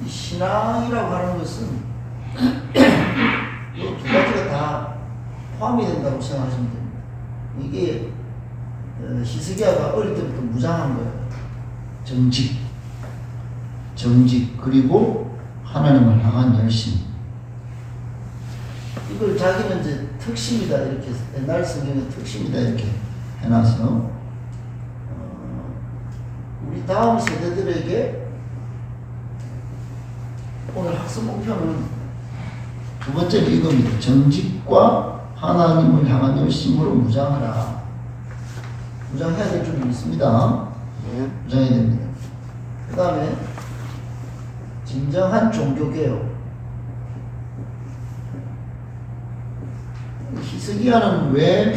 이 신앙이라고 하는 것은 이 두 가지가 다 포함이 된다고 생각하시면 됩니다. 이게 히스기야가 어릴 때부터 무장한 거예요. 정직 그리고 하나님을 향한 열심. 이걸 자기는 이제 특심이다 이렇게 옛날 성경의 특심이다 이렇게 해놔서 우리 다음 세대들에게 오늘 학습 목표는 두 번째는 이겁니다. 정직과 하나님을 향한 열심으로 무장하라. 무장해야 될 줄이 있습니다. 무장해야 됩니다. 그 다음에 진정한 종교개혁. 히스기야는 왜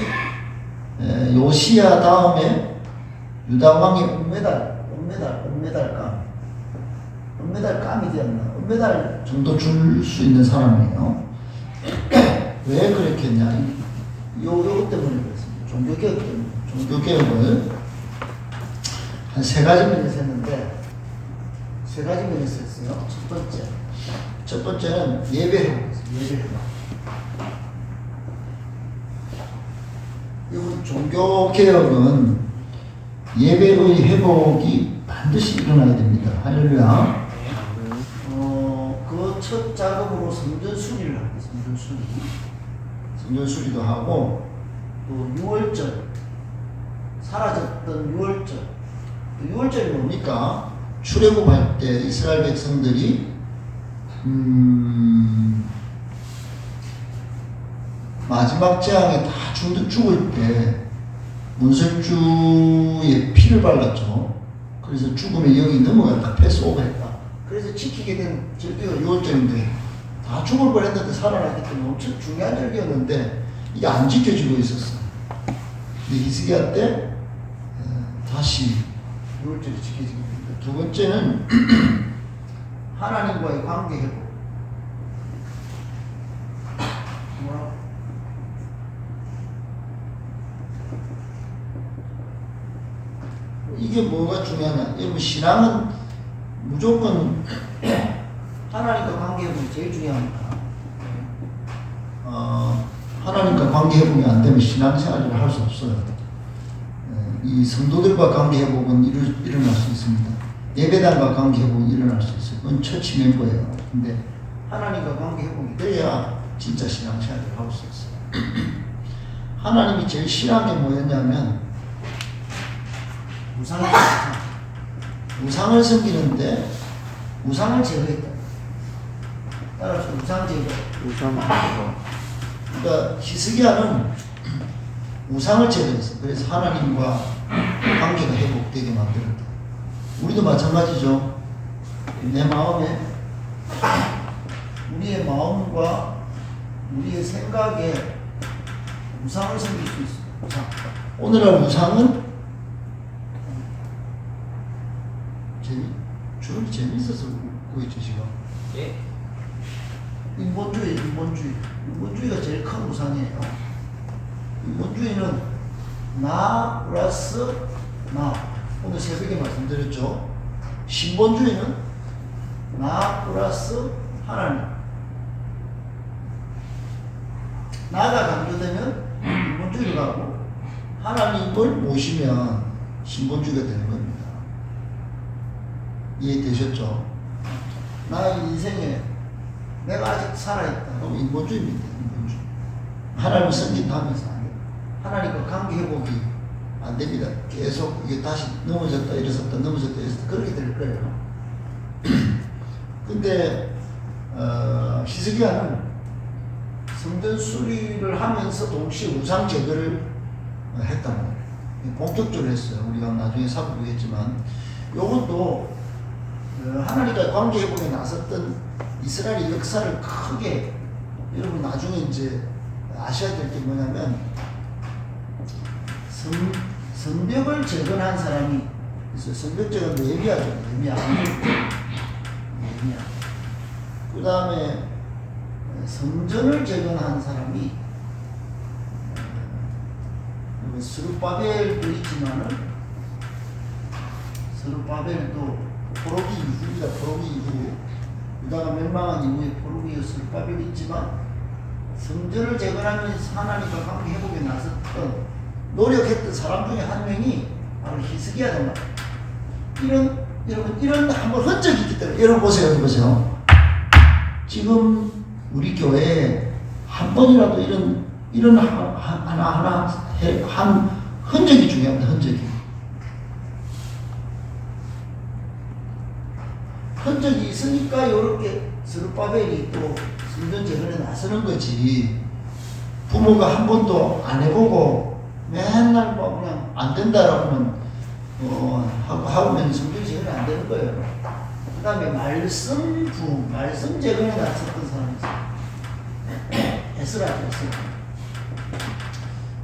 요시야 다음에 유다왕의 은메달감이 되었나? 은메달 정도 줄 수 있는 사람이에요. 왜 그렇게 했냐? 요것 때문에 그렇습니다. 종교개혁 때문에. 종교개혁을 한 세 가지 면에서 했는데, 세 가지 면에서 했어요. 첫 번째는 예배회복. 이 종교개혁은 예배의 회복이 반드시 일어나야 됩니다. 할렐루야. 그 첫 작업으로 성전 수리를 합니다. 성전 수리도 하고, 또 유월절, 사라졌던 유월절. 유월절이 뭡니까? 출애굽할 때 이스라엘 백성들이 마지막 재앙에 다 죽을 때 문설주의 피를 발랐죠. 그래서 죽음의 영이 넘어갔다. 패스오버했다. 그래서 지키게 된 절기가 6월절인데 다 죽을 뻔했는데 살아났기 때문에 엄청 중요한 절기였는데 이게 안 지켜지고 있었어. 근데 히스기야 때 다시 6월절이 지켜지게 됩니다. 두 번째는 하나님과의 관계 회복. 이게 뭐가 중요하냐? 여러분 신앙은 무조건 하나님과 관계 회복이 제일 중요합니다. 하나님과 관계 회복이 안 되면 신앙생활을 할 수 없어요. 이 성도들과 관계 회복은 일어날 수 있습니다. 예배당과 관계 회복이 일어날 수 있어요. 그건 처치 멤버예요. 근데 하나님과 관계 회복이 돼야 진짜 신앙생활을 할 수 있어요. 하나님이 제일 싫어한 게 뭐였냐면 우상을 섬기는데 우상을 제거했다. 따라서 우상 제거. 그러니까 히스기야는 우상을 제거했어. 그래서 하나님과 관계가 회복되게 만들었다. 우리도 마찬가지죠. 내 마음에 우리의 마음과 우리의 생각에 우상을 섬길 수 있어. 오늘날 우상은 주름이 재밌어서 웃고 있죠 지금. 예. 인본주의가 제일 큰 우상이에요. 인본주의는 나 플러스 나. 오늘 새벽에 말씀드렸죠. 신본주의는 나 플러스 하나님. 나가 강조되면 인본주의로 가고 하나님을 모시면 신본주의가 되는 겁니다. 이해되셨죠? 나의 인생에 내가 아직 살아있다. 그럼 인본주의입니다. 인본주의. 하나님을 섬긴다면서 안 돼요. 하나님과 관계 회복이 안 됩니다. 계속 이게 다시 넘어졌다 일어섰다 넘어졌다 일어섰다 그렇게 될 거예요. 근데 히스기야는 성전 수리를 하면서 동시에 우상 제거를 했단 말이에요. 본격적으로 했어요. 우리가 나중에 살펴보겠지만 이것도 하나님과 관계 회복에 나섰던 이스라엘의 역사를 크게 여러분 나중에 이제 아셔야 될 게 뭐냐면 성벽을 재건한 사람이 있어요. 성벽 재건 예비야죠. 예비야. 그 다음에 성전을 재건한 사람이 스룹바벨도 있지만은 스룹바벨도 포로기 이후입니다. 포로기 이후 유다가 멸망한 이후에 포르기오 스룹바벨이 있지만 성전을 재건하면서 하나님과 관계 회복에 나섰던 노력했던 사람 중에 한 명이 바로 히스기야단 말이에요. 이런 한번 흔적이 있기 때문에 여러분 보세요. 여기 보세요. 지금 우리 교회에 한 번이라도 이런 하나 한 흔적이 중요합니다. 흔적이 있으니까 이렇게 스룹바벨이 또 성전 재건에 나서는 거지. 부모가 한 번도 안 해보고 맨날 뭐 그냥 안 된다라고는 하고면 성전 재건이 안 되는 거예요. 그 다음에 말씀 재건에 나섰던 사람이 있어요. 에스라.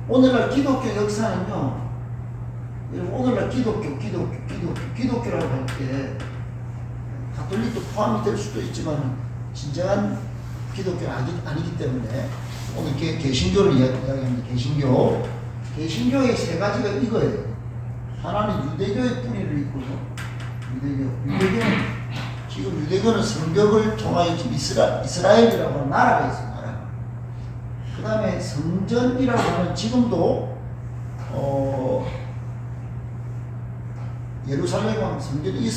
오늘날 기독교 역사는요, 오늘날 기독교라고 할 때 가톨릭도 포함이 될 수도 있지만 진정한 기독교는 아니기 때문에 오늘 개신교를 이야기합니다. 개신교의 세 가지가 이거예요. 하나는 유대교의 뿌리를 있고요. 유대교는 성벽을 통하여 지금 이스라엘이라고 하는 나라가 있어요. 그 다음에 성전이라고 하는 지금도 예루살렘 성전이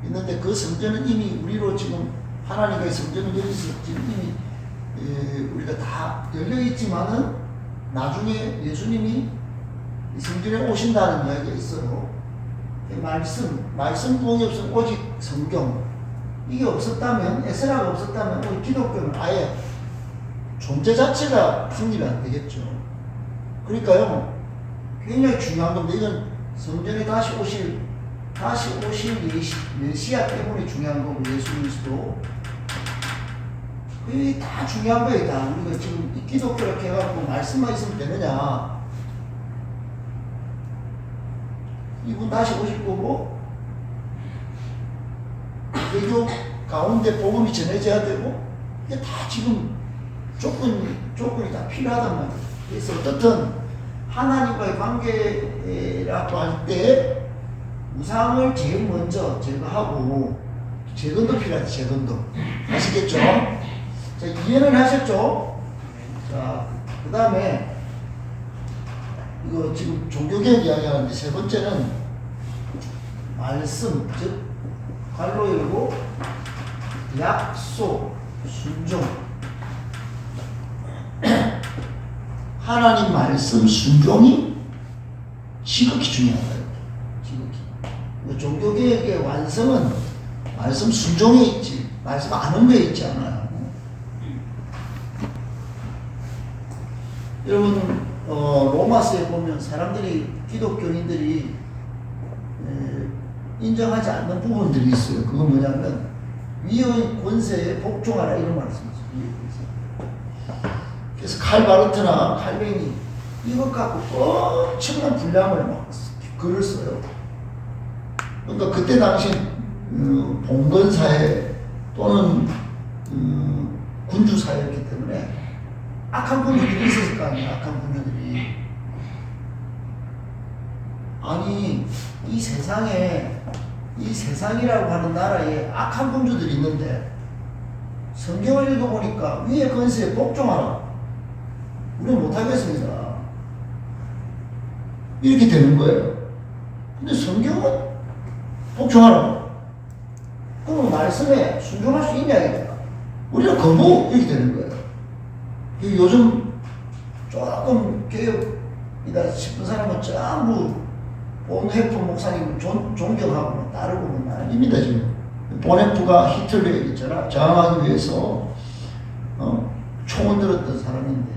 있는데 그 성전은 이미 우리로 지금 하나님과의 성전은 여기서 지금 이미 우리가 다 열려 있지만은 나중에 예수님이 성전에 오신다는 이야기가 있어요. 말씀 구원이 없으면 오직 성경 이게 없었다면 에스라가 없었다면 우리 기독교는 아예 존재 자체가 성립이 안 되겠죠. 그러니까요 굉장히 중요한 건데 이건 성전에 다시 오실 메시아 때문에 중요한 거고 예수 그리스도 이게 다 중요한 거예요. 다 우리가 지금 이 기독교라고 해갖고 말씀만 있으면 되느냐. 이분 다시 오실 거고 외교 가운데 복음이 전해져야 되고 이게 다 지금 조건이 다 필요하단 말이에요. 그래서 어떻든 하나님과의 관계라고 할 때 우상을 제일 먼저 제거하고 재건도 필요하죠. 재건도 아시겠죠? 자, 이해는 하셨죠? 자, 그 다음에 이거 지금 종교개혁 이야기하는데 세 번째는 말씀, 즉 괄로 열고 약속, 순종. 하나님 말씀 순종이 지극히 중요하다. 지극히. 종교개혁의 완성은 말씀 순종에 있지, 말씀 아는 거에 있지 않아요. 여러분, 로마서에 보면 기독교인들이 인정하지 않는 부분들이 있어요. 그건 뭐냐면 위의 권세에 복종하라 이런 말씀이죠. 그래서 칼바르트나 칼뱅이 이것 갖고 엄청난 분량을 막 글을 써요. 그러니까 그때 당시 봉건사회 또는 군주사회였기 때문에 악한 군주들이 있었을 거 아니에요. 악한 군주들이. 아니 이 세상이라고 하는 나라에 악한 군주들이 있는데 성경을 읽어보니까 위의 권세에 복종하라. 우리는 못하겠습니다. 이렇게 되는 거예요. 근데 성경은 복종하라. 그럼 말씀에 순종할 수 있냐 이거야. 우리는 거부 이렇게 되는 거예요. 요즘 조금 개혁이다 싶은 사람은 전부 본헤프 목사님 존경하고 따르고 난립니다 지금. 본헤프가 히틀러에 있잖아. 저항하기 위해서 총을 들었던 사람인데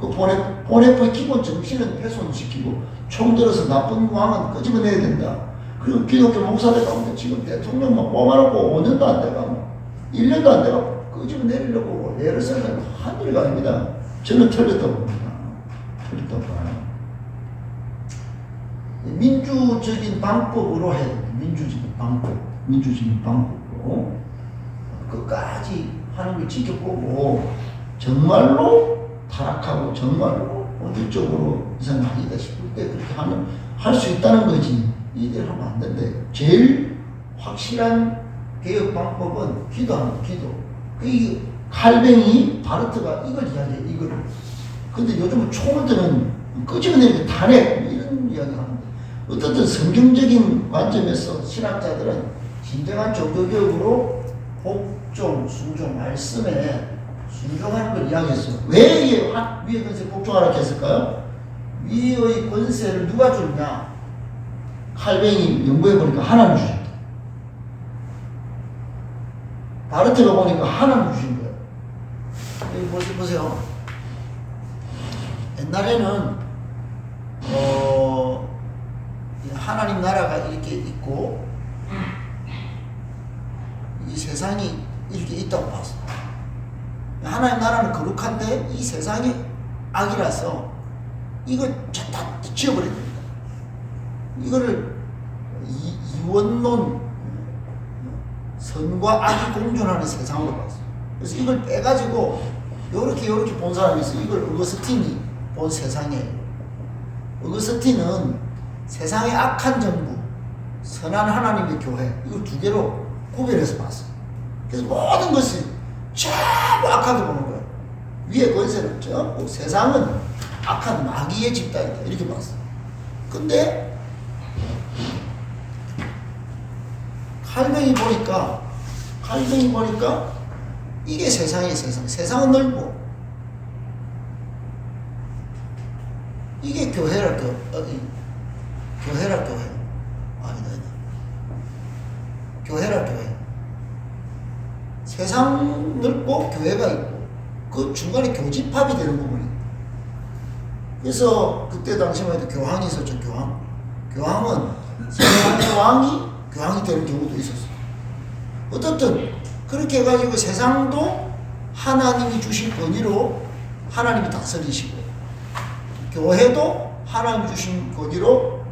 그 본헤프의 기본 정신은 훼손시키고 총 들어서 나쁜 왕은 끄집어내야 된다. 그리고 기독교 목사들 가운데 지금 대통령만 뽑아놓고 5년도 안 돼가고 1년도 안 돼가고 끄집어내리려고 애를 쓰는 한일이 아닙니다. 저는 틀렸다고 봅니다. 틀렸다고 봐요. 민주적인 방법으로 해야 됩니다. 민주적인 방법으로 끝까지 하는 걸 지켜보고 정말로 타락하고 정말로 어느 쪽으로 이상 아니다 싶을 때 그렇게 할 수 있다는 거지. 이대로 하면 안 된대. 제일 확실한 개혁 방법은 기도합니다. 기도. 이 칼뱅이 바르트가 이걸 이야기해요. 이거를. 근데 요즘은 총을 드는 끄집어내는 탄핵 이런 이야기 하는데 어떻든 성경적인 관점에서 신학자들은 진정한 종교교육으로 복종, 순종, 말씀에 순종하는 걸 이야기했어요. 왜 위의 권세 복종하라고 했을까요? 위의 권세를 누가 주느냐? 칼뱅이 연구해 보니까 하나님 주셨다. 바르트가 보니까 하나님 주신 거예요. 여기 보세요. 옛날에는 하나님 나라가 이렇게 있고 이 세상이 이렇게 있다고 봤어. 하나님 나라는 거룩한데 이 세상이 악이라서 이거 다 지워버려야 됩니다. 이거를 이원론, 선과 악이 공존하는 세상으로 봤어. 그래서 이걸 빼가지고 요렇게 본 사람이 있어. 이걸 어거스틴이 본 세상이에요. 어거스틴은 세상의 악한 정부, 선한 하나님의 교회, 이걸 두 개로 구별해서 봤어. 그래서 모든 것이 전부 악하게 보는 거예요. 위의 권세는 전부 세상은 악한 마귀의 집단이다. 이렇게 봤어. 근데 칼뱅이 보니까 이게 세상이에요. 세상은 넓고 이게 교회라 교회. 아니다. 교회라 교회. 세상 넓고 교회가 있고 그 중간에 교집합이 되는 부분이. 그래서 그때 당시만 해도 교황이 있었죠. 교황은 세상의 왕이 교황이 되는 경우도 있었어. 어떻든 그렇게 해가지고 세상도 하나님이 주신 권위로 하나님이 다스리시고 교회도 하나님 주신 권위로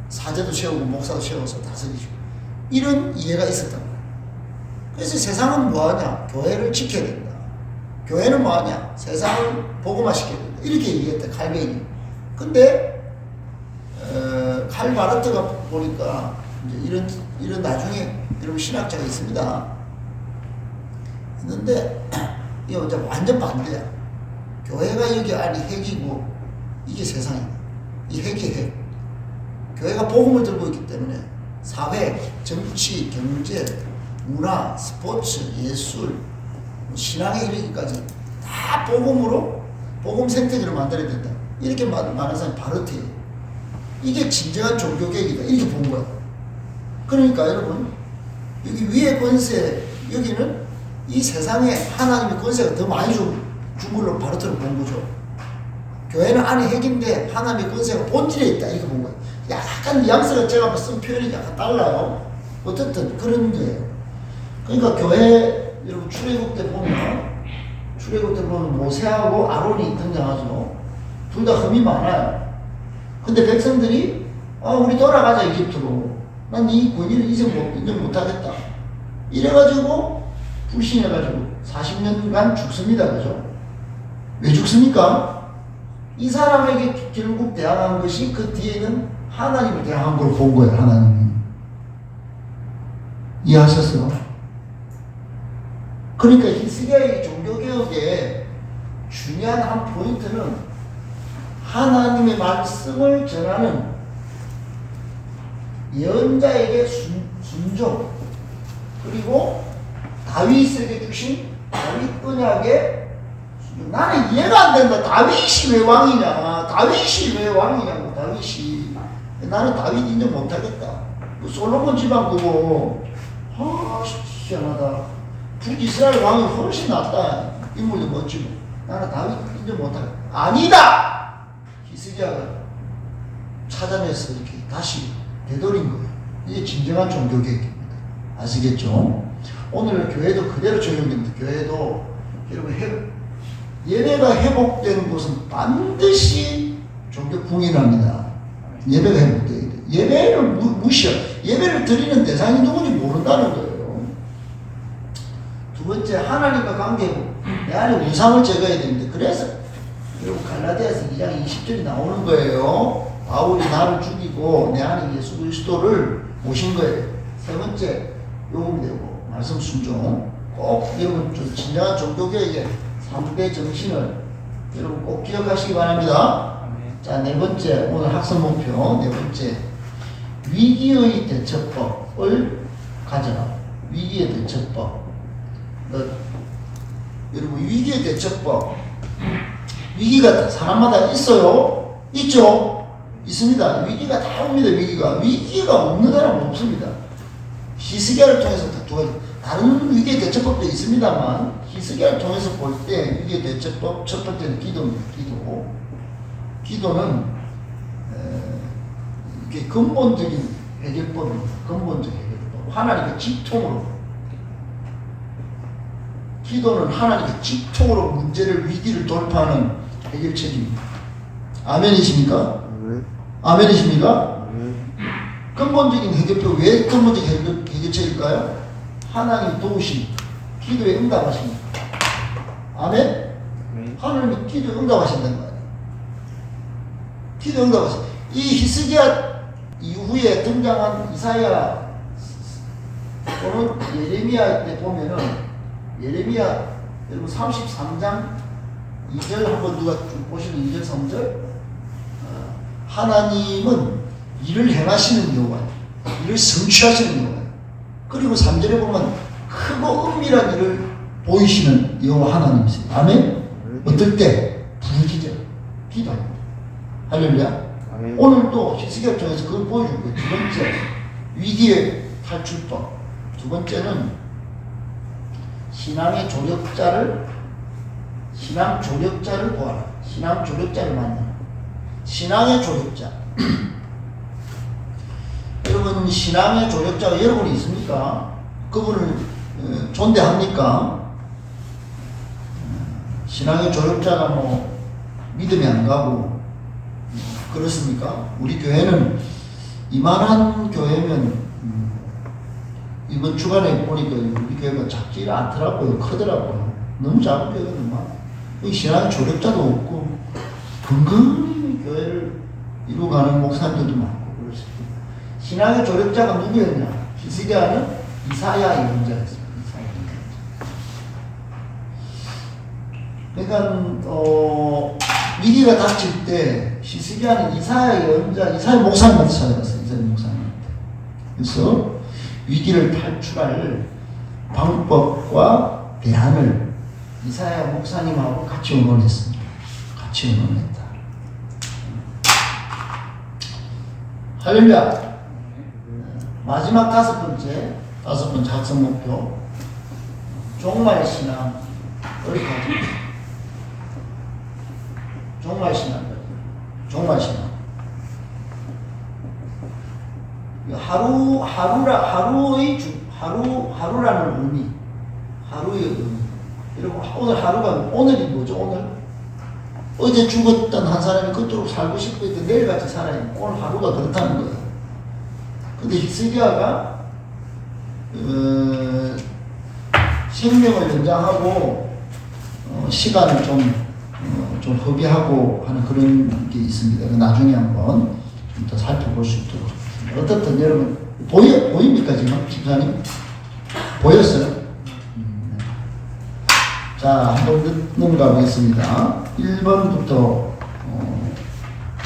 사제도 세우고 목사도 세워서 다스리시고 이런 이해가 있었단 말이야. 그래서 세상은 뭐하냐? 교회를 지켜야 된다. 교회는 뭐하냐? 세상을 복음화시켜야 된다. 이렇게 얘기했다. 칼뱅이. 근데 칼 바르트가 보니까 이제 이런 나중에 여러분 신학자가 있습니다. 있는데 이게 완전 반대야. 교회가 여기 안이 핵이고 이게 세상이다. 이 핵이 핵. 교회가 복음을 들고 있기 때문에 사회, 정치, 경제, 문화, 스포츠, 예술, 신앙에 이르기까지 다 복음으로 복음 생태계를 만들어야 된다. 이렇게 말하는 사람이 바르트예요. 이게 진정한 종교개혁이다. 이렇게 본 거야. 그러니까 여러분 여기 위의 권세 여기는 이 세상에 하나님의 권세가 더 많이 준 걸로 바르트는 본 거죠. 교회는 안에 핵인데 하나님의 권세가 본질에 있다. 이렇게 본 거예요. 약간 뉘앙스가 제가 쓴 표현이 약간 달라요. 어쨌든 그런 거예요. 그러니까 교회 여러분 출애굽 때 보면 모세하고 아론이 등장하죠. 둘 다 흠이 많아요. 근데 백성들이 우리 돌아가자 이집트로. 난 이 권위를 인정 못하겠다. 이래가지고 불신해가지고 40년간 죽습니다. 그죠? 왜 죽습니까? 이 사람에게 결국 대항한 것이 그 뒤에는 하나님을 대항한 걸 본 거예요. 하나님이. 이해하셨어요? 그러니까 히스기야의 종교개혁의 중요한 한 포인트는 하나님의 말씀을 전하는 예언자에게 순종, 그리고 다윗에게 주신 다윗 언약의 순종. 나는 이해가 안 된다. 다윗이 왜 왕이냐? 다윗이. 나는 다윗 인정 못하겠다. 솔로몬 집안 그거 희한하다. 북이스라엘 왕이 훨씬 낫다. 인물도 멋지고. 나는 다윗 인정 못하겠다. 아니다! 히스기야가 찾아내서 이렇게 다시 되돌린 거예요. 이게 진정한 종교개혁입니다. 아시겠죠? 오늘 교회도 그대로 적용됩니다. 교회도 여러분 예배가 회복되는 곳은 반드시 종교 궁인합니다. 예배가 회복돼야 돼. 예배를 무시해. 예배를 드리는 대상이 누군지 모른다는 거예요. 두 번째, 하나님과 관계회복. 내 안에 우상을 제거해야 됩니다. 그래서 여러분 갈라디아서 2장 20절이 나오는 거예요. 바울이 나를 죽이고 내 안에 예수 그리스도를 모신 거예요. 세 번째, 요금 되고 말씀 순종 꼭 여러분 좀 진정한 종교개혁의 3대 정신을 여러분 꼭 기억하시기 바랍니다. 자, 네 번째 오늘 학습 목표 네 번째 위기의 대처법을 가져라. 위기의 대처법. 여러분 위기의 대처법. 위기가 사람마다 있어요. 있죠. 있습니다. 위기가 다 옵니다. 위기가 없는 사람은 없습니다. 히스기야를 통해서 두 가지 다른 위기의 대처법도 있습니다만 히스기야를 통해서 볼 때 위기의 대처법 첫 번째는 기도입니다. 기도는 이게 근본적인 해결법입니다. 근본적 해결법. 하나님께 직통으로 기도는 하나님께 직통으로 문제를 위기를 돌파하는 해결책입니다. 아멘이십니까? 아멘이십니까? 근본적인 해결법 왜 근본적 해결책일까요? 하나님 도우심 기도에 응답하십니다. 아멘? 하나님이 기도에 응답하신다는 거예요. 기도에 응답하십니다. 이 히스기야 이후에 등장한 이사야 또는 예레미야 때 보면은 예레미야 여러분 33장 2절 한번 누가 좀 보시는 2절 3절 하나님은 일을 행하시는 여호와예요. 일을 성취하시는 여호와예요. 그리고 3절에 보면 크고 은밀한 일을 보이시는 여호와 하나님이세요. 아멘? 어떨 때? 부르짖어 기도합니다. 할렐루야. 오늘도 히스기야 통해서 그걸 보여줄 거예요. 두 번째 위기의 탈출법. 두 번째는 신앙 조력자를 보아라. 신앙 조력자를 만나라. 신앙의 조력자. 여러분 신앙의 조력자가 여러분이 있습니까? 그분을 존대합니까? 신앙의 조력자가 뭐 믿음이 안 가고 그렇습니까? 우리 교회는 이만한 교회면 이번 주간에 보니까 우리 교회가 작지 않더라고요. 크더라고요. 너무 작은 교회거든요. 신앙의 조력자도 없고 건강히 교회를 이루어가는 목사님들도 많고 그렇습니다. 신앙의 조력자가 누구였냐? 히스기야는 이사야 예언자였습니다. 그러니까 위기가 닥칠 때 히스기야는 이사야 예언자, 이사야 목사님한테 찾아갔어요. 이사야 목사님한테. 그래서 위기를 탈출할 방법과 대안을 이사야 목사님하고 같이 의논했습니다. 같이 의논했다. 할렐루야. 마지막 다섯 번째 학습 목표 종말 신앙을 가지고 종말 신앙. 하루라는 의미, 하루의 의미. 여러분 오늘 하루가 오늘이 뭐죠? 오늘 어제 죽었던 한 사람이 그토록 살고 싶어 했던 내일같이 살아야 오늘 하루가 그렇다는 거예요. 근데 히스기야가 생명을 연장하고 시간을 좀 허비하고 하는 그런 게 있습니다. 나중에 한번 좀 더 살펴볼 수 있도록. 어떻든 여러분 보입니까 지금 집사님? 보였어요? 자, 한번 넘어가 보겠습니다. 1번부터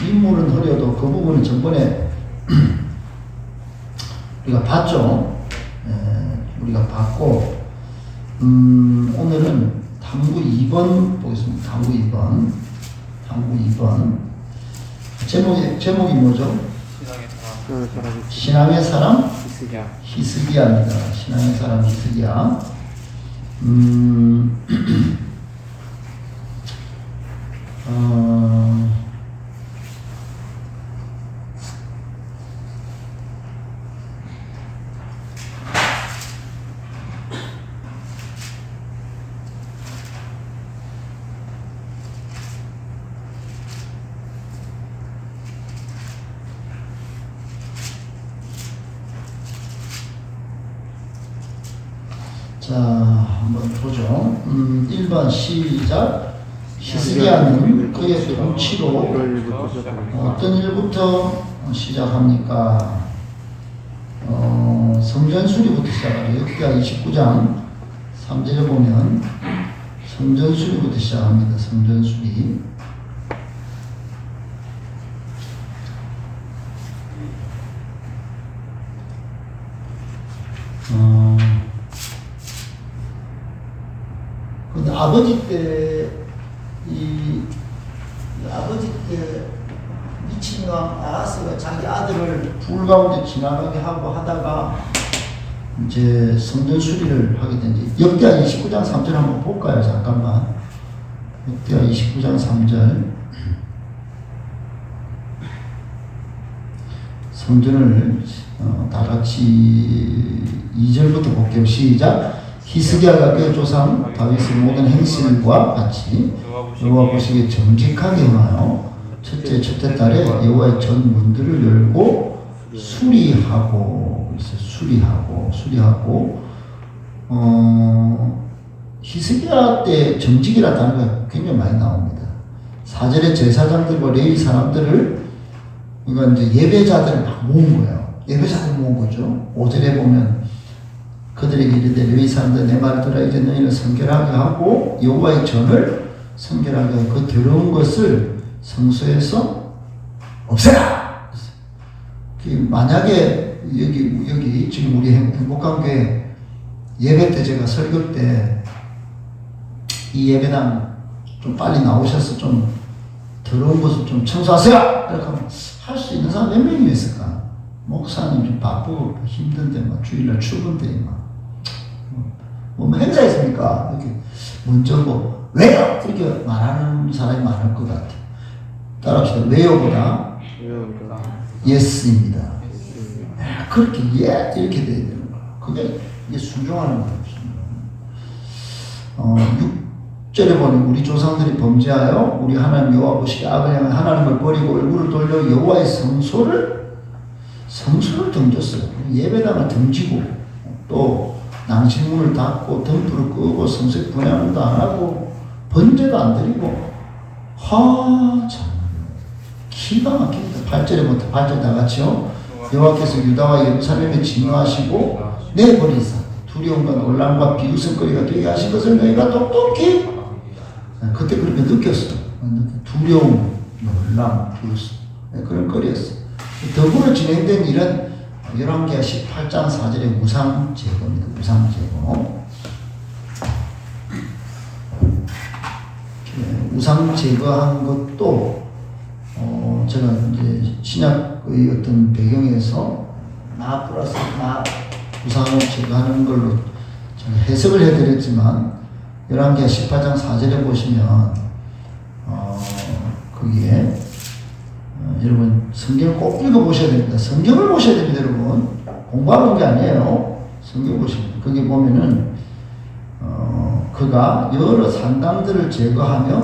인물은 흐려도 그 부분은 전번에 우리가 봤죠. 우리가 봤고 오늘은 탐구 2번 보겠습니다. 탐구 2번 제목이 뭐죠? 신앙의 사람 히스기야입니다. 신앙의 사람 히스기야. 자, 한번 보죠. 1번 시작. 히스기야는 그의 통치로 어떤 일부터 시작합니까? 성전수리부터 시작하죠. 역대하 29장 3절에 보면 성전수리부터 시작합니다. 성전수리. 근데 아버지 때 아버지 때 미친 왕 아하스가 자기 아들을 불 가운데 지나가게 하고 하다가 이제 성전 수리를 하게 된지. 역대하 29장 3절 한번 볼까요? 잠깐만. 역대하 29장 3절. 성전을 다 같이 2절부터 볼게요. 시작. 히스기야가 그의 조상 다윗의 모든 행실과 같이 여호와 보시기에 정직하게 행하여 첫째 달에 여호와의 전 문들을 열고 수리하고 히스기야 때 정직이라는 단어가 굉장히 많이 나옵니다. 4절에 제사장들과 레위 사람들을 그러니까 이제 예배자들을 막 모은 거예요. 예배자들 모은 거죠. 5절에 보면 그들에게 이르되 레위 사람들 내 말을 들어 이제 너희는 성결하게 하고 여호와의 전을 성결하게 하고 그 더러운 것을 성소에서 없애라. 만약에 여기 지금 우리 행복한 교회 예배 때 제가 설교 때 이 예배당 좀 빨리 나오셔서 좀 더러운 것을 좀 청소하세요. 이렇게 하면 할 수 있는 사람 몇 명이 있을까? 목사님 좀 바쁘고 힘든데 막 주일날 출근데 뭐 행사 있습니까? 이렇게 먼저 뭐 왜요? 이렇게 말하는 사람이 많을 것 같아. 따라합시다. 왜요보다 예스입니다. 그렇게 예 이렇게 돼야 되는 거야. 그게 이게 순종하는 거예요. 6절에 보면 우리 조상들이 범죄하여 우리 하나님 여호와 보시기에 악을 향한 하나님을 버리고 얼굴을 돌려 여호와의 성소를 던졌어요. 예배당을 던지고 또 낭실문을 닫고 덤불을 끄고 성소에 분향도 안 하고 번제도 안 드리고 참 기가 막힙니다. 8절에부터 8절 다 같이요. 여호와께서 유다와 예루살렘에 진노하시고 내버리사 두려움과 놀람과 비웃음거리가 되게 하신 것을 너희가 똑똑히 그때 그렇게 느꼈어. 두려움, 놀람, 비웃음 그런 거리였어. 더불어 진행된 일은 열왕기하 18장 4절의 우상 제거입니다. 우상 제거. 우상 제거한 것도 제가 이제 신약의 어떤 배경에서 나 플러스 나 우상을 제거하는 걸로 제가 해석을 해드렸지만 열왕기하 18장 4절에 보시면 거기에 여러분 성경을 꼭 읽어보셔야 됩니다. 성경을 보셔야 됩니다. 여러분 공부하는 게 아니에요. 성경 보시면 거기 보면은 그가 여러 산당들을 제거하며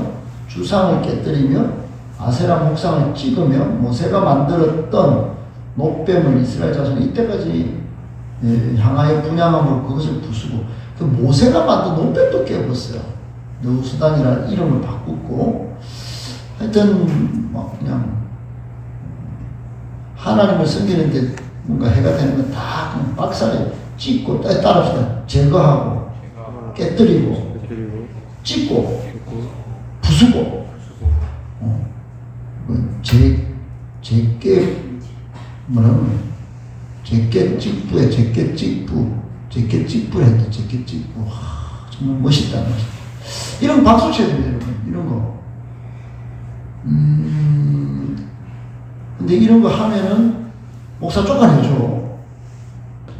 주상을 깨뜨리며 아세라 목상을 찍으며 모세가 만들었던 목뱀을 이스라엘 자손이 이때까지 향하여 분향함으로 그것을 부수고 그 모세가 만든 목뱀도 깨었어요. 느후수단이라는 이름을 바꾸고 하여튼 뭐 그냥 하나님을 섬기는데 뭔가 해가 되는 건 다 그냥 박살에 찍고 따라합시다. 제거하고 깨뜨리고 찍고 부수고 제깨 뭐라고 제깨 찍부에 제깨 찍부 했다. 제깨 찍부. 정말 멋있다. 이런 거 박수 쳐야 됩니다, 여러분. 이런 거. 근데 이런 거 하면은 목사 쫓아내죠.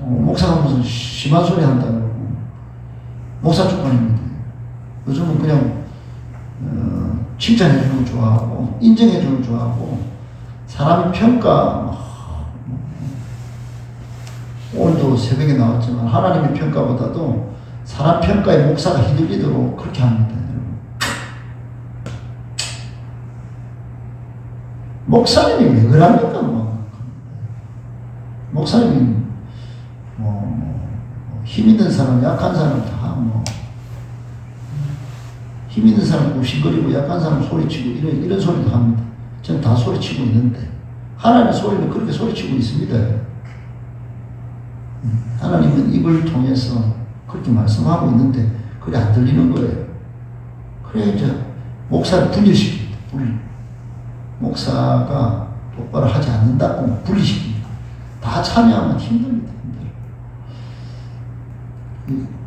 목사가 무슨 심한 소리 한다고. 목사 쫓아냅니다. 요즘은 그냥 칭찬해주는 거 좋아하고 인정해주는 거 좋아하고 사람 평가 오늘도 새벽에 나왔지만 하나님의 평가보다도 사람 평가에 목사가 휘둘리도록 그렇게 합니다. 목사님이 왜 그럽니까? 목사님이 힘 있는 사람, 약한 사람 다 힘 있는 사람 우신거리고 약한 사람 소리치고 이런 소리도 합니다. 저는 다 소리치고 있는데 하나님의 소리는 그렇게 소리치고 있습니다. 하나님은 입을 통해서 그렇게 말씀하고 있는데 그게 안 들리는 거예요. 그래 이제 목사를 분리시킵니다. 목사가 똑바로 하지 않는다고 분리시킵니다. 다 참여하면 힘듭니다.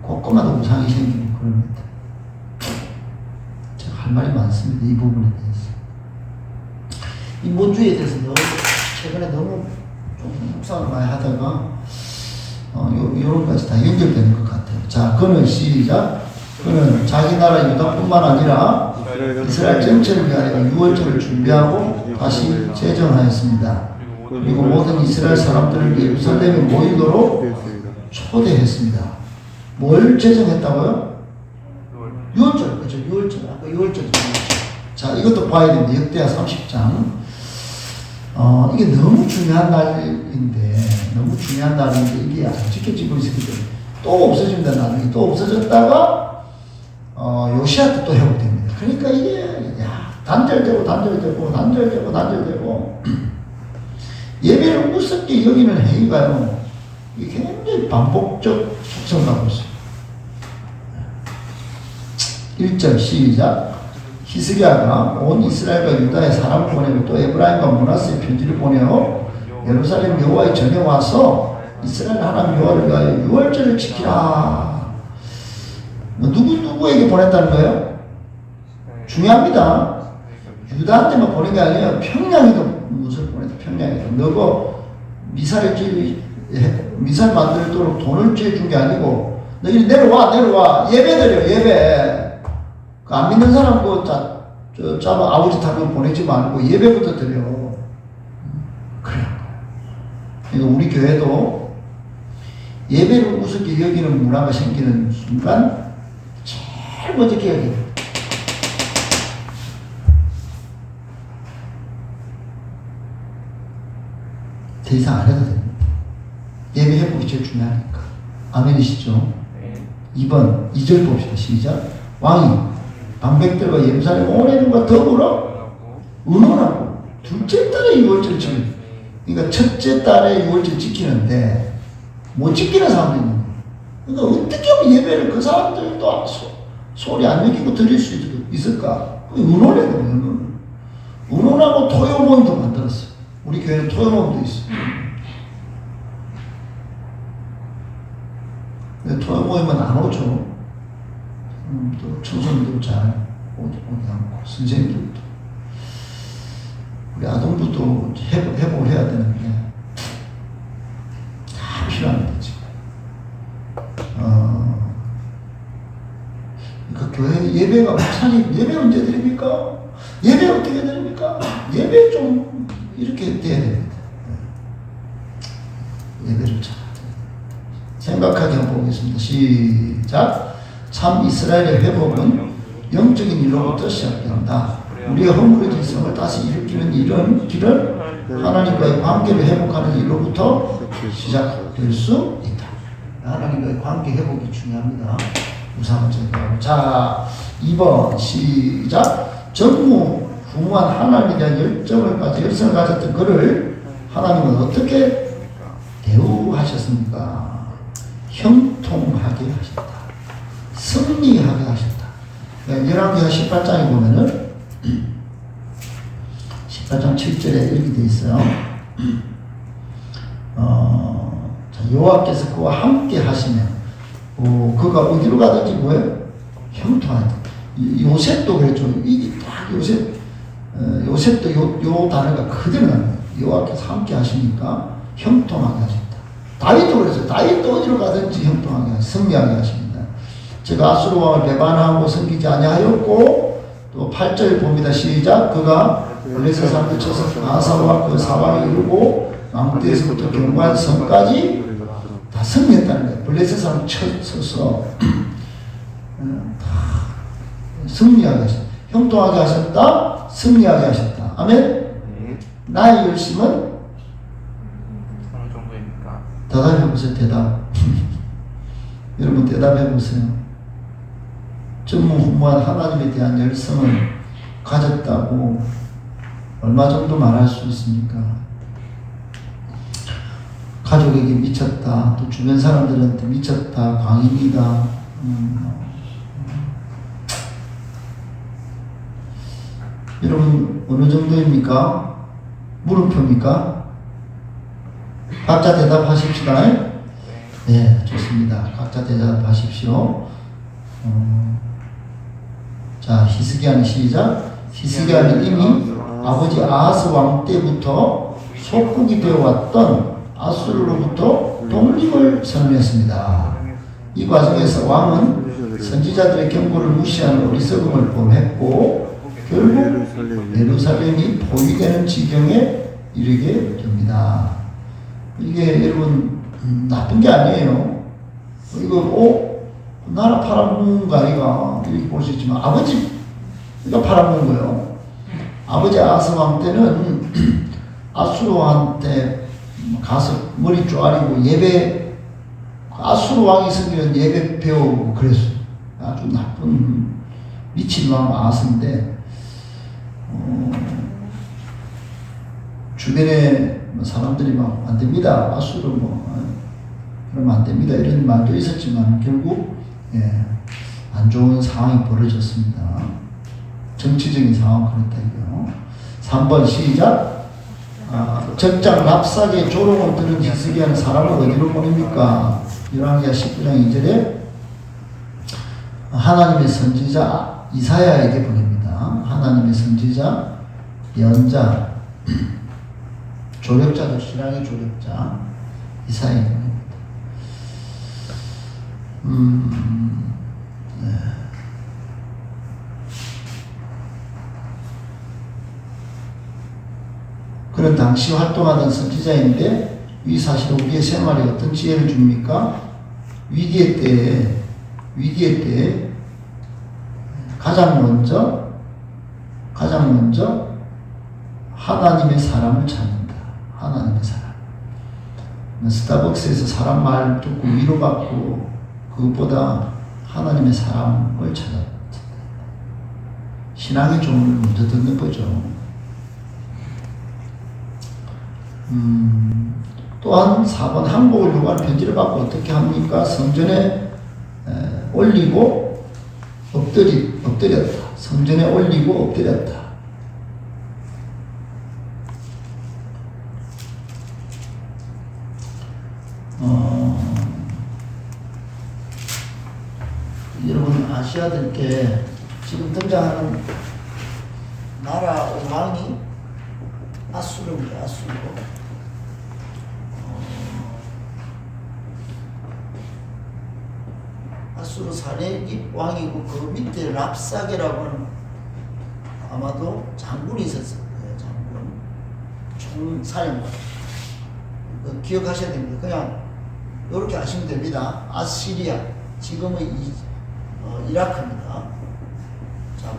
곳곳마다 우상이 생기는 그럽니다. 제가 할 말이 많습니다. 이 부분에 대해서. 인본주의에 대해서 최근에 너무 좀 묵상을 많이 하다가 요런 까지 다 연결되는 것 같아요. 자, 그는 시작. 그는 자기 나라 유다뿐만 아니라 이스라엘 전체를 위하여 유월절을 준비하고 다시 제정하였습니다. 그리고 모든 이스라엘 사람들을 예루살렘에 모이도록 초대했습니다. 뭘 제정했다고요? 유월절, 그렇죠. 유월절. 아까 유월절. 자, 이것도 봐야 됩니다. 역대하 30장. 이게 너무 중요한 날인데 이게 안 지켜지고 있기 때문에 또 없어진다. 나중에 또 없어졌다가 요시아 때 또 회복됩니다. 그러니까 이게 단절되고 예배를 우습게 여기는 행위가요. 이게 굉장히 반복적 속성을 갖고 있어요. 1절 시작. 히스기야가 온 이스라엘과 유다의 사람을 보내고 또 에브라임과 므낫세의 편지를 보내어 예루살렘 여호와의 전에 와서 이스라엘 하나님 여호와를 위하여 유월절을 지키라. 누구에게 보냈다는 거예요? 중요합니다. 유다한테만 보낸 게 아니라 평양에도 무엇을 보냈다. 평양에도. 너가 미사일 만들도록 돈을 쥐어준 게 아니고 너희 내려와 예배 드려. 예배. 안 믿는 사람 잡아 아버지 타고 보내지 말고 예배부터 드려. 그래요. 그러니까 우리 교회도 예배를 우습게 여기는 문화가 생기는 순간 제일 먼저 깨야 돼요. 더 이상 안 해도 됩니다. 예배 회복이 제일 중요하니까. 아멘이시죠? 2번 2절 봅시다. 시작. 왕이 방백들과 예루살렘 온 애들과 더불어 의논하고 둘째 달에 유월절 지키는, 그러니까 첫째 달에 유월절 지키는데 못 지키는 사람도 있는 거예요. 그러니까 어떻게 하면 예배를 그 사람들도 소리 안 여기고 드릴 수 있을까? 의논해야 돼요. 의논하고 토요 모임도 만들었어요. 우리 교회는 토요 모임도 있어요. 근데 토요 모임은 안 오죠. 또 청소년도 잘 오지 않고 선생님들도 우리 아동부도 회복을 해야 되는데 다 필요합니다 지금. 그 교회 예배가 목사님 예배 언제 드립니까? 예배 어떻게 드립니까? 예배 좀 이렇게 돼야 됩니다. 예배를 잘 생각하게 한번 보겠습니다. 시작. 참 이스라엘의 회복은 영적인 일로부터 시작된다. 우리의 허물어진 성을 다시 일으키는 이런 길은 하나님과의 관계를 회복하는 일로부터 시작될 수 있다. 하나님과의 관계 회복이 중요합니다. 우상을 제거하고. 자, 2번 시작. 전무후무한 하나님에 대한 열정을 가졌던 그를 하나님은 어떻게 대우하셨습니까? 형통하게 하셨다. 승리하게 하셨다. 열왕기하 18장에 보면은 18장 7절에 이렇게 되어 있어요. 여호와께서 그와 함께 하시면 그가 어디로 가든지 뭐예요? 형통하다. 요셉도 그랬죠. 이게 딱 요셉도 요 단어가 그대로 나와요. 여호와께서 함께 하시니까 형통하게 하셨다. 다윗도 그랬어요. 다윗도 어디로 가든지 형통하게 하시고 승리하게 하십니다. 제가 아수르 왕을 배반하고 섬기지 아니하였고, 또 8절 봅니다. 시작. 그가 블레셋 사람들 쳐서 아사와 그 사방에 이루고 망대에서부터 경관 성까지 다 승리했다는 거예요. 블레셋 사람 쳐서 다 승리하게 하셨다. 형통하게 하셨다. 승리하게 하셨다. 아멘. 나의 열심은 어느 정도입니까? 대답해보세요. 대답. 여러분 대답해보세요. 전무후무한 하나님에 대한 열성을 가졌다고 얼마 정도 말할 수 있습니까? 가족에게 미쳤다. 또 주변 사람들한테 미쳤다. 광인이다. 여러분 어느 정도입니까? 물음표입니까? 각자 대답하십시다. 네, 좋습니다. 각자 대답하십시오. 자, 히스기야는 시작. 히스기야는 이미 아버지 아하스 왕 때부터 속국이 되어왔던 아수르로부터 독립을 선언했습니다. 이 과정에서 왕은 선지자들의 경고를 무시하는 어리석음을 범했고 결국 예루살렘이 포위되는 지경에 이르게 됩니다. 이게 여러분 나쁜 게 아니에요. 이거 나라 팔아먹는 거 아이가 이렇게 볼 수 있지만 아버지가 팔아먹은 거예요. 아버지 아하스 왕 때는 아수르 왕한테 가서 머리 쪼아리고 예배, 아수르 왕이 섬기는 예배 배우고 그랬어요. 아주 나쁜 미친 왕 아하스인데 주변에 사람들이 막 안 됩니다. 아수르 그러면 안 됩니다. 이런 말도 있었지만 결국 안 좋은 상황이 벌어졌습니다. 정치적인 상황 그렇다 이거요. 3번 시작. 적장 랍삭의 조롱을 들은 히스기야는 사람을 어디로 보냅니까? 열왕기하 19장 2절에 하나님의 선지자 이사야에게 보냅니다. 하나님의 선지자, 예언자, 조력자도 신앙의 조력자 이사야에게 보냅니다. 네. 그런 당시 활동하던 선지자인데 이 사실은 우리의 생활에 어떤 지혜를 줍니까? 위기의 때에 가장 먼저 하나님의 사람을 찾는다. 하나님의 사람. 스타벅스에서 사람 말 듣고 위로받고 그것보다 하나님의 사람을 찾았다. 신앙의 종을 먼저 듣는 거죠. 또한 4번 항복을 요구하는 편지를 받고 어떻게 합니까? 성전에 올리고 엎드렸다. 성전에 올리고 엎드렸다. 여러분 아셔야 될 게 지금 등장하는 나라 왕이 아수르입니다. 아수르. 아수르 사내립 왕이고 그 밑에 랍사게라고 하는 아마도 장군이 있었을 거예요. 장군. 총사령관. 기억하셔야 됩니다. 그냥 이렇게 하시면 됩니다. 아시리아. 지금의 이라크입니다. 자,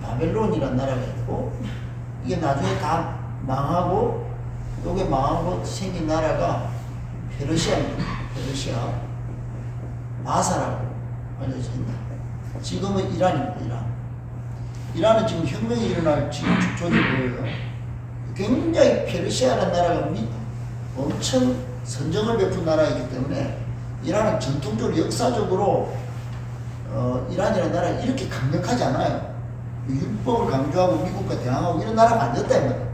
바벨론이라는 나라가 있고 이게 나중에 다 망하고 요게 망하고 생긴 나라가 페르시아입니다. 페르시아 마사라고 알려져 있다. 지금은 이란입니다. 이란은 지금 혁명이 일어날 지금 축적이 보여요. 굉장히 페르시아라는 나라가 엄청 선정을 베푼 나라이기 때문에 이란은 전통적으로 역사적으로 이란이라는 나라가 이렇게 강력하지 않아요. 율법을 강조하고 미국과 대항하고 이런 나라가 아니었다 이 말이에요.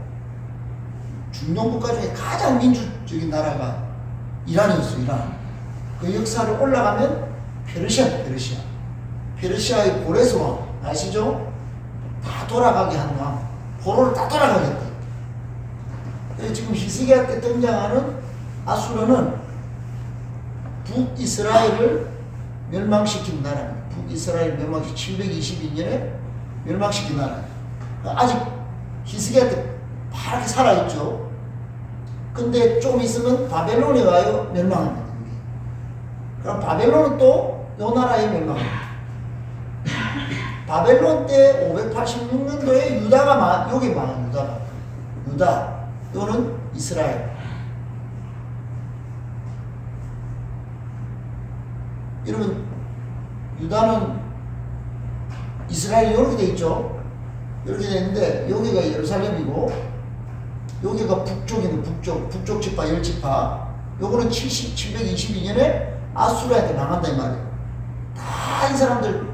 중동 국가 중에 가장 민주적인 나라가 이란이었어요. 이란. 그 역사를 올라가면 페르시아의 고레스 왕 아시죠? 다 돌아가게 한 왕. 포로를 다 돌아가게 했다. 지금 히스기야 때 등장하는 아수르는 북이스라엘을 멸망시킨 나라입니다. 북이스라엘 멸망시킨 722년에 멸망시킨 나라예요. 아직 히스기야 때 파랗게 살아있죠. 근데 좀 있으면 바벨론에 와요 멸망합니다. 그럼 바벨론은 또 요 나라에 멸망합니다. 바벨론 때 586년도에 유다가 여기 망한 유다 또는 이스라엘. 여러분 유다는 이스라엘이 이렇게 돼 있죠. 이렇게 돼 있는데 여기가 예루살렘이고 여기가 북쪽이네. 북쪽 지파 10지파. 요거는 722년에 아수르한테 망한다 이 말이에요. 다 이 사람들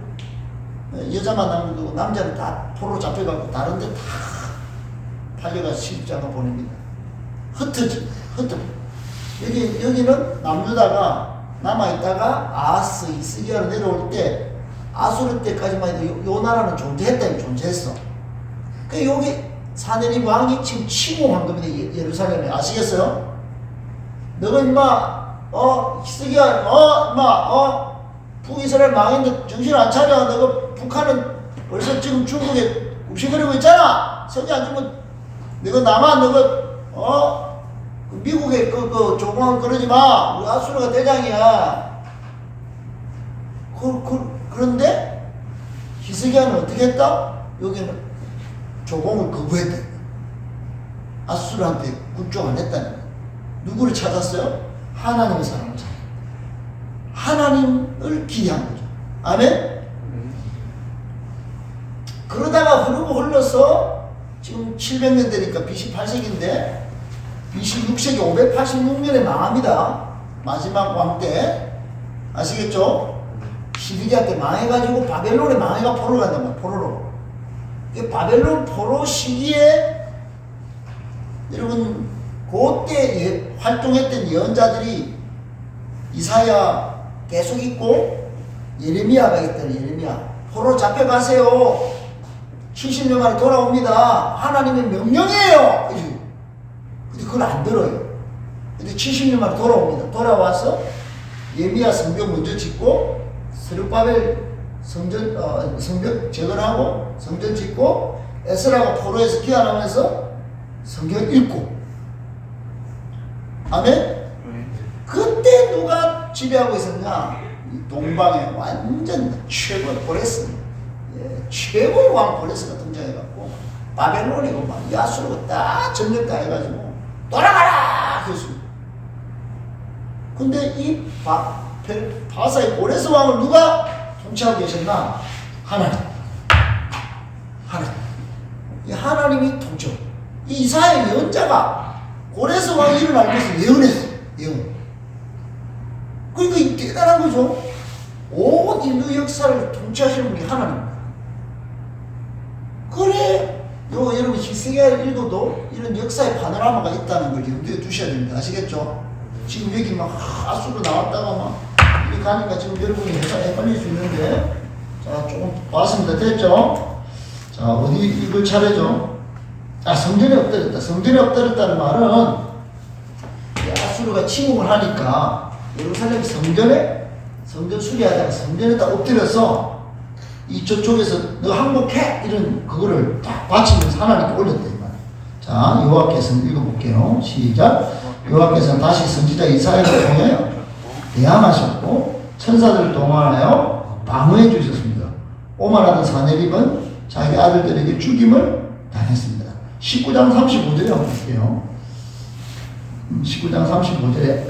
여자만 남는 거고 남자는 다 포로로 잡혀가고 다른 데 다 팔려가 시집장가 보냅니다. 흩어져. 여기는 남유다가 남아있다가 아하스, 히스기야로 내려올 때 아수르 때까지만 해도 요 나라는 존재했어. 그 여기 사내립 왕이 지금 침공한 겁니다. 예루살렘에. 아시겠어요? 너가 임마 히스기야 북이스라엘 망했는데 정신 안 차려. 너가 북한은 벌써 지금 중국에 굽시거리고 있잖아. 석이 안 주면 너가 남아 너가 미국에 그 조공하고 그러지 마. 우리 아수르가 대장이야. 그런데 히스기야는 어떻게 했다? 여기는 조공을 거부했다. 아수르한테 굴종 안 했다는 거야. 누구를 찾았어요? 하나님의 사람을 찾았다. 하나님을 기대한 거죠. 아멘? 그러다가 흘러서 지금 700년 되니까 BC 8세기인데 BC 6세기 586년에 망합니다. 마지막 왕 때. 아시겠죠? 시드기야 때 망해가지고 바벨론에 망해가 포로로 간단 말이야. 포로로. 바벨론 포로 시기에 여러분 그때 활동했던 예언자들이 이사야 계속 있고 예레미야가 있다는 예레미야. 포로 잡혀가세요. 70년 만에 돌아옵니다. 하나님의 명령이에요. 근데 그걸 안 들어요. 근데 70년 만에 돌아옵니다. 돌아와서 예레미야 성벽 먼저 짓고 스룹바벨 성벽 재건하고 성전 짓고 에스라가 포로에서 귀환하면서 성경 읽고. 아멘? 그때 누가 지배하고 있었냐? 동방에 완전 최고의 고레스, 최고의 왕 고레스가 등장해갖고 바벨론이고 막 야수르고 딱 점령 다 해가지고 돌아가라! 그랬어요. 근데 이 바사의 고레스 왕을 누가 통치하고 계셨나? 하나님. 이 하나님이 통치. 이 이사야 예언자가 고레스 왕이 일어날 것을 예언했어요. 그러니까 이 대단한 거죠. 온 인류 역사를 통치하시는 분이 하나님입니다. 그래, 여러분 히스기야를 읽어도 이런 역사의 파노라마가 있다는 걸 염두에 두셔야 됩니다. 아시겠죠? 지금 여기 막 아수르 나왔다가 막 이렇게 가니까 지금 여러분이 헷갈릴 수 있는데, 자 조금 봤습니다. 됐죠? 자 어디 읽을 차례죠? 성전에 엎드렸다. 성전에 엎드렸다는 말은 아수르가 침공을 하니까 예루살렘 성전 수리하다가 성전에다 엎드려서 저쪽에서 너 항복해 이런 그거를 딱 바치면서 하나님께 올렸다 이 말이에요. 자 여호와께서는 읽어볼게요. 시작. 여호와께서는 다시 선지자 이사야를 통해 대항하셨고 천사들을 동원하여 방어해 주셨습니다. 오만하던 사내립은 자기 아들들에게 죽임을 당했습니다. 19장 35절에 한번 볼게요. 19장 35절에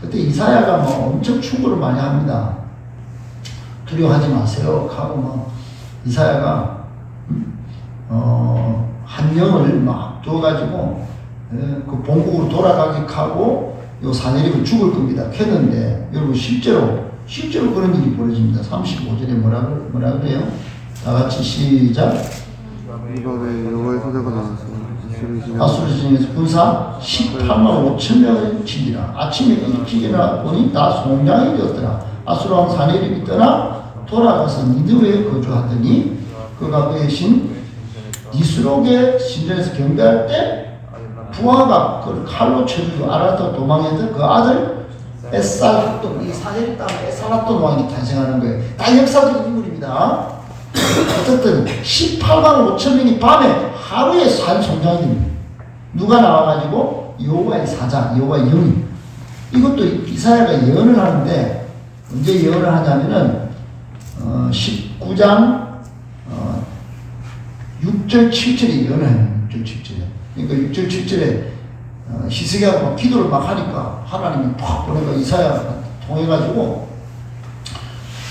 그때 이사야가 뭐 엄청 충고를 많이 합니다. 두려워하지 마세요 하고 뭐 이사야가 한 영을 막 줘가지고 그 본국으로 돌아가게 하고 요 사내립을 죽을 겁니다. 했는데 여러분 실제로 그런 일이 벌어집니다. 35절에 뭐라 그래요? 다 같이 시작. 이밤에 여호와의 사자가 나와서 아수르 진영에서 군사 18만 5천 명을 치니라. 아침에 일찍 일어나 보니 다 송장이 되었더라. 아수르 왕 사내립이 떠나 돌아가서 니느웨에 거주하더니 그가 그의 신 니스록의 신전에서 경배할 때 부하가 그를 칼로 쳐주고 아라도 도망했던 그 아들 에살핫돈, 이 사내립 다음에 에살핫돈 왕이 탄생하는 거예요. 다 역사적인 인물입니다. 어쨌든 18만 5천 명이 밤에 하루에 산 송장이 됩니다. 누가 나와가지고 여호와의 사자, 여호와의 영이. 이것도 이사야가 예언을 하는데 언제 예언을 하냐면은 19장 6절 7절에 예언을 해요. 6절 7절에. 그러니까 6절 7절에 히스기야가 막 기도를 막 하니까 하나님이 팍 보내가 이사야가 통해가지고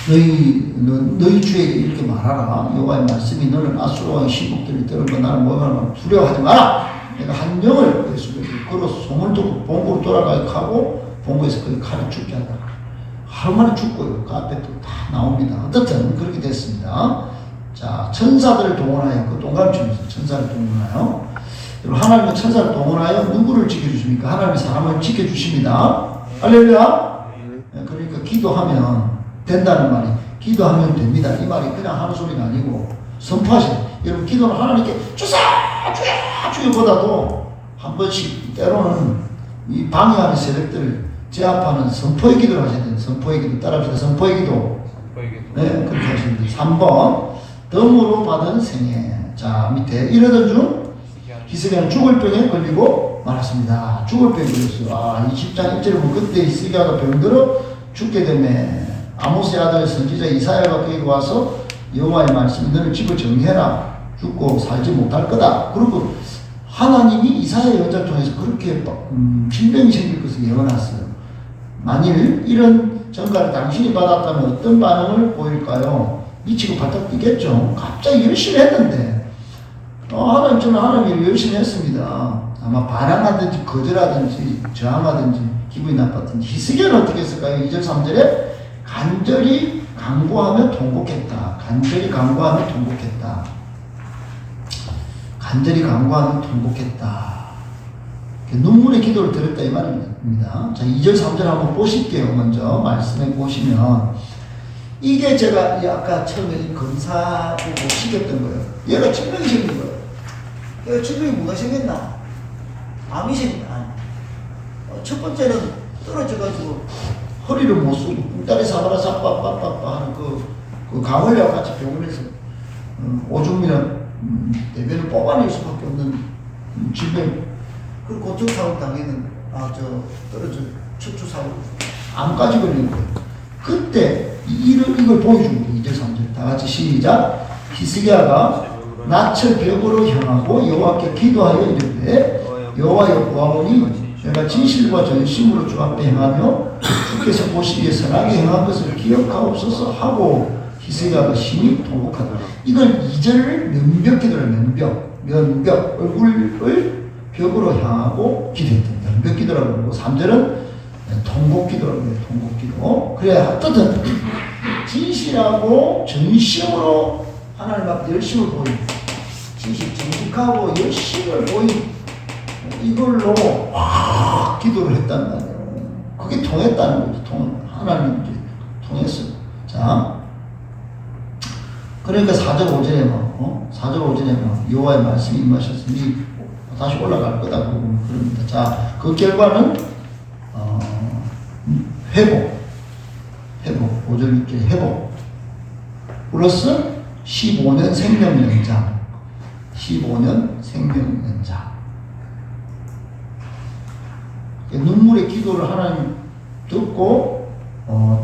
너희 주에게 이렇게 말하라. 여호와의 말씀이 너는 아수르 왕의 신복들이 들은 거 나는 뭐가 두려워하지 마라. 내가 한 영을 걸어 소문을 듣고 본국으로 돌아가게 하고 본국에서 그 칼을 죽게 하다. 하루 만에 죽고요. 그 앞에 또 다 나옵니다. 어떻든 그렇게 됐습니다. 자, 천사들을 동원하여, 그 동감춤에서 천사를 동원하여, 여러분, 하나님은 천사를 동원하여 누구를 지켜주십니까? 하나님이 사람을 지켜주십니다. 할렐루야! 그러니까 기도하면 된다는 말이, 기도하면 됩니다. 이 말이 그냥 하는 소리가 아니고, 선포하시는. 여러분, 기도는 하나님께 주여보다도 한 번씩, 때로는 이 방해하는 세력들을 제압하는 선포의 기도를 하셔야 돼요. 선포의 기도. 따라합시다. 선포의 기도. 네, 그렇게 하시면 돼요. 3번. 덤으로 받은 생애. 자, 밑에 이러던 중 히스기야는 죽을 병에 걸리고 말았습니다. 죽을 병에 걸렸어요. 20장 1절에 보면 그때 히스기야가 병들어 죽게 되네. 아모스의 아들 선지자 이사야가 그에게 와서 여호와의 말씀이 너를 집을 정리해라. 죽고 살지 못할 거다. 그리고 하나님이 이사야 예언자를 통해서 그렇게 질병이 생길 것을 예언했어요. 만일 이런 전가를 당신이 받았다면 어떤 반응을 보일까요? 미치고 바짝 뛰겠죠. 갑자기 열심히 했는데 하나님, 저는 하나님 열심히 했습니다. 아마 반항하든지 거절하든지 저항하든지 기분이 나빴든지. 히스기야는 어떻게 했을까요? 2절 3절에 간절히 간구하며 통곡했다. 간절히 간구하며 통곡했다. 간절히 간구하며 통곡했다. 눈물의 기도를 드렸다 이 말입니다. 자, 2절 3절 한번 보실게요. 먼저 말씀해 보시면 이게 제가 아까 처음에 이 검사 보고 시켰던 거예요. 얘가 질병이 생긴 거예요. 얘가 질병이 뭐가 생겼나? 암이 생겼나? 첫 번째는 떨어져가지고 허리를 못 쓰고 꿈다리 사바라 사빠빠빠빠 하는 그 강원래와 같이 병원에서 오줌이나 대변을 뽑아낼 수밖에 없는 질병. 그리고 고통사고 당해는 떨어져 척추사고 암까지 걸린 거예요. 그때 이걸 보여준 거예요. 2절 3절 다 같이 시작. 히스기야가 낯을 벽으로 향하고 여호와께 기도하여 이르되 여호와여 보아오니 내가 진실과 전심으로 주 앞에 행하며 주께서 보시기에 선하게 행한 것을 기억하옵소서 하고 히스기야가 심히 통곡하더라. 이걸 2절 면벽 기도를 면벽 얼굴을 벽으로 향하고 기도했답니다. 면벽 기도라고 그러고 3절은 통곡 기도라고 해요. 통곡 기도. 그래 어떻든 진실하고 전심으로 하나님 앞에 열심을 보인, 진실 정직하고 열심을 보인 이걸로 기도를 했단 말이에요. 그게 통했다는 거죠. 하나님 이제 통했어요. 자, 그러니까 4절 5절에 4절 5절에 여호와의 말씀이 임하셨으니 다시 올라갈 거다 그럽니다. 자, 그 결과는 회복 5절 6절 회복 플러스 15년 생명 연장 15년 생명 연장. 눈물의 기도를 하나님 듣고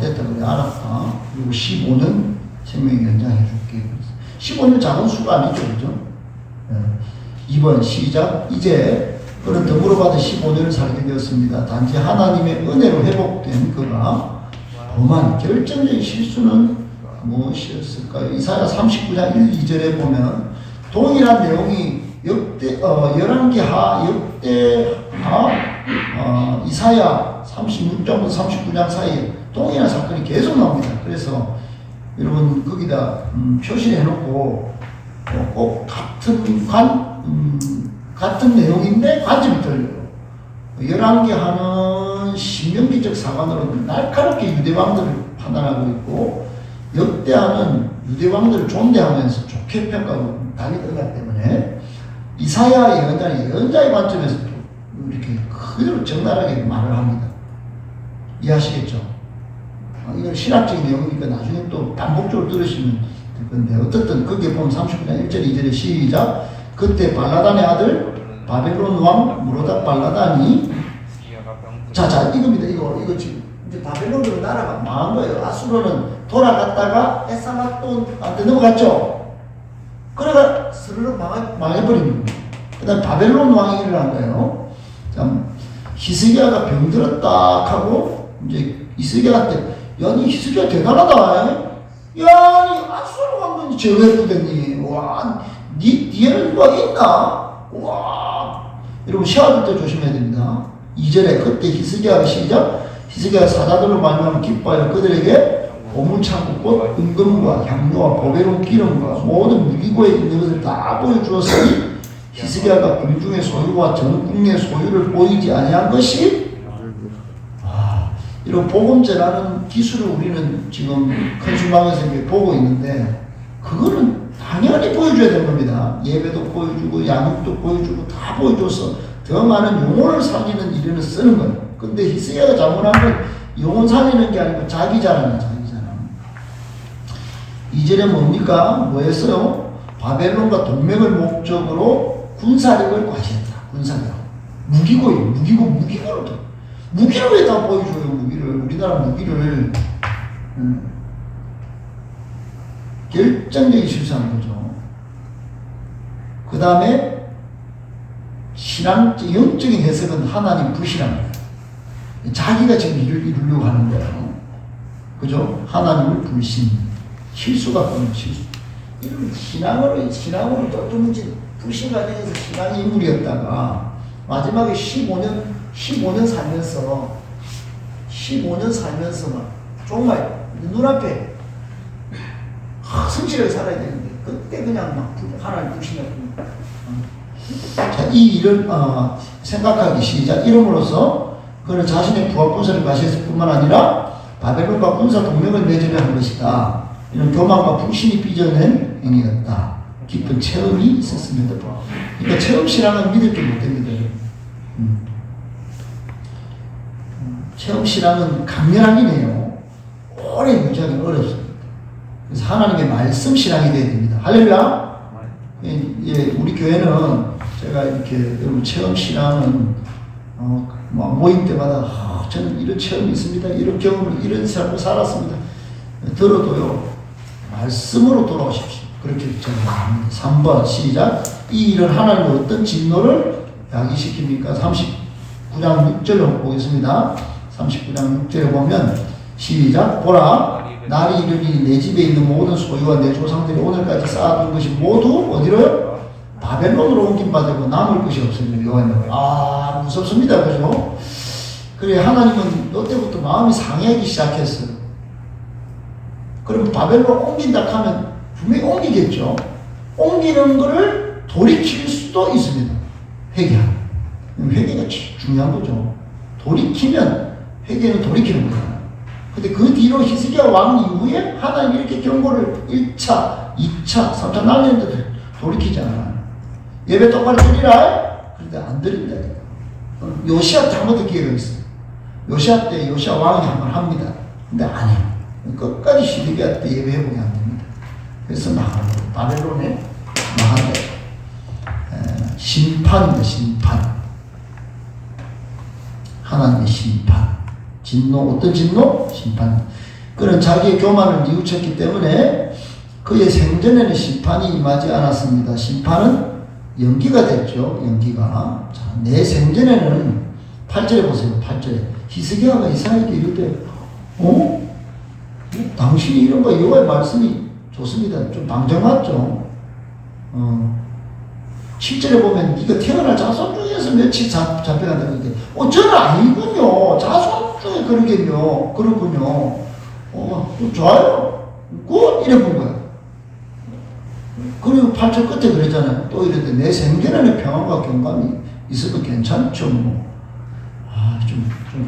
됐다 그래 알았다. 그리고 15년 생명 연장해 줄게. 15년 작은 수가 아니죠, 그죠? 2번 시작. 이제 그는 덤으로 받은 15년을 살게 되었습니다. 단지 하나님의 은혜로 회복된 그가 범한 결정적인 실수는 무엇이었을까요? 이사야 39장 1, 2절에 보면 동일한 내용이 11개하, 역대하, 이사야 36장부터 39장 사이에 동일한 사건이 계속 나옵니다. 그래서 여러분 거기다 표시를 해놓고 꼭 같은 내용인데 관점이 틀려요. 11개하는 신명기적 사관으로 날카롭게 유대왕들을 판단하고 있고 역대하는 유대왕들을 존대하면서 좋게 평가하고 다니더라 때문에 이사야 예언자는 예언자의 관점에서 이렇게 그대로 적나라하게 말을 합니다. 이해하시겠죠? 이건 신학적인 내용이니까 나중에 또 반복적으로 들으시면 될 건데 어떻든 거기에 보면 39장 1절 2절에 시작. 그때 발라단의 아들 바벨론 왕 무로닥 발라단이 자 이겁니다. 이거 지금 이제 바벨론으로 나라가 망한 거예요. 아수르는 돌아갔다가 에사마돈한테 넘어갔죠. 그래가 스르륵 망해버린 겁니다. 그 다음에 바벨론 왕이 일어난 거예요. 참 히스기야가 병들었다 하고 이제 히스기야한테 야니 히스기야 대단하다. 야니 아수르 왕건지 제외했거든요. 와, 니에는 누가 있나? 와, 여러분 시험할 때 조심해야 됩니다. 2절에 그때 히스기야가 시작 히스기야가 사자들로 말미암아 기뻐하여 그들에게 보물창고 곧 은금과 향료와 보배로운 기름과 모든 무기고에 있는 것을 다 보여주었으니 히스기야가 궁중의 소유와 전 국내 소유를 보이지 아니한 것이 이런 복음제라는 기술을 우리는 지금 큰 수방에서 보고 있는데 그거는 당연히 보여줘야 되는 겁니다. 예배도 보여주고 양육도 보여주고 다 보여줘서 더 많은 영혼을 살리는 일에는 쓰는 거예요. 근데 히스기야가 잘못한 건 영혼 살리는 게 아니고 자기 자랑이야. 자기 자랑. 2절에 뭡니까? 뭐였어요? 바벨론과 동맹을 목적으로 군사력을 과시했다. 군사력. 무기고예요. 무기고를 또. 무기를 왜 다 보여줘요? 무기를. 우리나라 무기를 결정적인 실수하는 거죠. 그 다음에 영적인 해석은 하나님 불신합니다. 자기가 지금 이루려고 하는 거예요. 그죠? 하나님을 불신. 실수가 그런 실수. 이런 신앙으로 쫓는지 불신 과정에서 신앙의 인물이었다가 마지막에 15년 살면서 막 정말 눈앞에 성실하게 살아야 되는데 그때 그냥 막 하나님 불신했고 자, 이 일을 생각하기 시작. 이름으로써 그는 자신의 부하 군사를 과시했을 뿐만 아니라 바벨론과 군사 동맹을 맺으려 한 것이다. 이런 교만과 불신이 빚어낸 행위였다. 깊은 체험이 있었습니다. 그러니까 체험 신앙은 믿을 게 못 됩니다. 체험 신앙은 강렬하긴 해요. 오래 유지하기는 어렵습니다. 그래서 하나님의 말씀 신앙이 되어야 됩니다. 할렐루야. 예, 우리 교회는 제가 이렇게 여러분 체험 신앙은 모임 때마다 저는 이런 체험이 있습니다. 이런 경험을 이런 삶을 살았습니다. 들어도요 말씀으로 돌아오십시오. 그렇게 제가 합니다. 3번 시작. 이 일은 하나님의 어떤 진노를 야기시킵니까? 39장 6절을 보겠습니다. 39장 6절에 보면 시작. 보라 날이 이르니 내 집에 있는 모든 소유와 내 조상들이 오늘까지 쌓아둔 것이 모두 어디로요? 바벨론으로 옮긴 바 되고 남을 것이 없습니다. 무섭습니다. 그죠? 그래 하나님은 이때부터 마음이 상해하기 시작했어요. 그럼 바벨론 옮긴다 하면 분명히 옮기겠죠. 옮기는 거를 돌이킬 수도 있습니다. 회개가 중요한 거죠. 돌이키면 회개는 돌이키는 거예요. 근데 그 뒤로 히스기야 왕 이후에 하나님이 이렇게 경고를 1차, 2차, 3차 날리는데도 돌이키지 않아요. 예배 똑바로 드리라. 그런데 안 드린다. 요시야 때 한 번 더 기회가 있어요. 요시야 때 요시야 왕이 한 번 합니다. 근데 안 해요. 끝까지 시드기야 때 예배 회복이 안 됩니다. 그래서 나가는 거예요. 바벨론에 나가는 거예요. 심판입니다. 심판. 하나님의 심판. 진노. 어떤 진노? 심판. 그는 자기의 교만을 뉘우쳤기 때문에 그의 생전에는 심판이 임하지 않았습니다. 심판은 연기가 됐죠. 연기가. 자, 내 생전에는 8절에 보세요. 8절에 히스기야가 이스라엘에게 이르되 당신이 이런 거 여호와의 말씀이 좋습니다. 좀 방정 맞죠? 7절에 보면 네가 태어날 자손 중에서 며칠 잡혀간다는데 저는 아니군요. 자손 중에 그렇군요. 좋아요. 굿 이래 본 거야. 그리고 8절 끝에 그랬잖아요. 또 이랬는데 내 생전에는 평안과 경감이 있어도 괜찮죠. 좀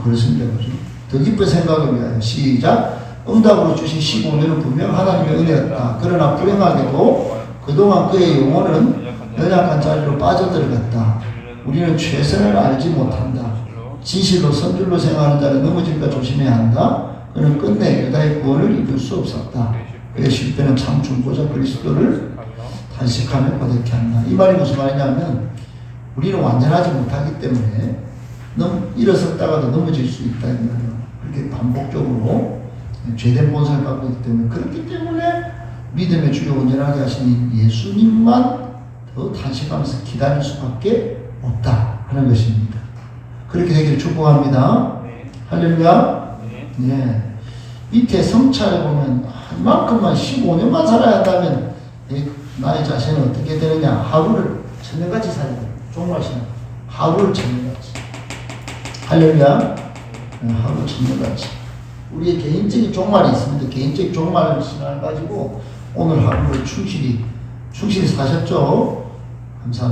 그렇습니다. 그죠? 더 깊은 생각을 위하여 시작. 응답으로 주신 15년은 분명 하나님의 은혜였다. 그러나 불행하게도 그동안 그의 영혼은 연약한 자리로 빠져들어갔다. 우리는 최선을 알지 못한다. 진실로 선줄로 생각하는 자는 넘어질까 조심해야 한다. 그는 끝내 유다의 구원을 이룰 수 없었다. 그의 실패는 참 중보자 그리스도를 탄식하며 고백케 한다. 이 말이 무슨 말이냐면 우리는 완전하지 못하기 때문에 일어섰다가도 넘어질 수 있다. 그렇게 반복적으로 죄된 본성을 갖고 있기 때문에 그렇기 때문에 믿음의 주요 온전하게 하시는 예수님만 더 탄식하면서 기다릴 수밖에 없다 하는 것입니다. 그렇게 되기를 축복합니다. 할렐루야. 네. 밑에 성찰해 보면 이만큼만 15년만 살아야 한다면 나의 자신은 어떻게 되느냐. 하루를 천년같이 살아야 돼요. 종말신앙. 하루를 참여하지. 할렐루야. 하루 참여하지. 우리의 개인적인 종말이 있습니다. 개인적인 종말 신앙을 가지고 오늘 하루를 충실히 사셨죠? 감사합니다.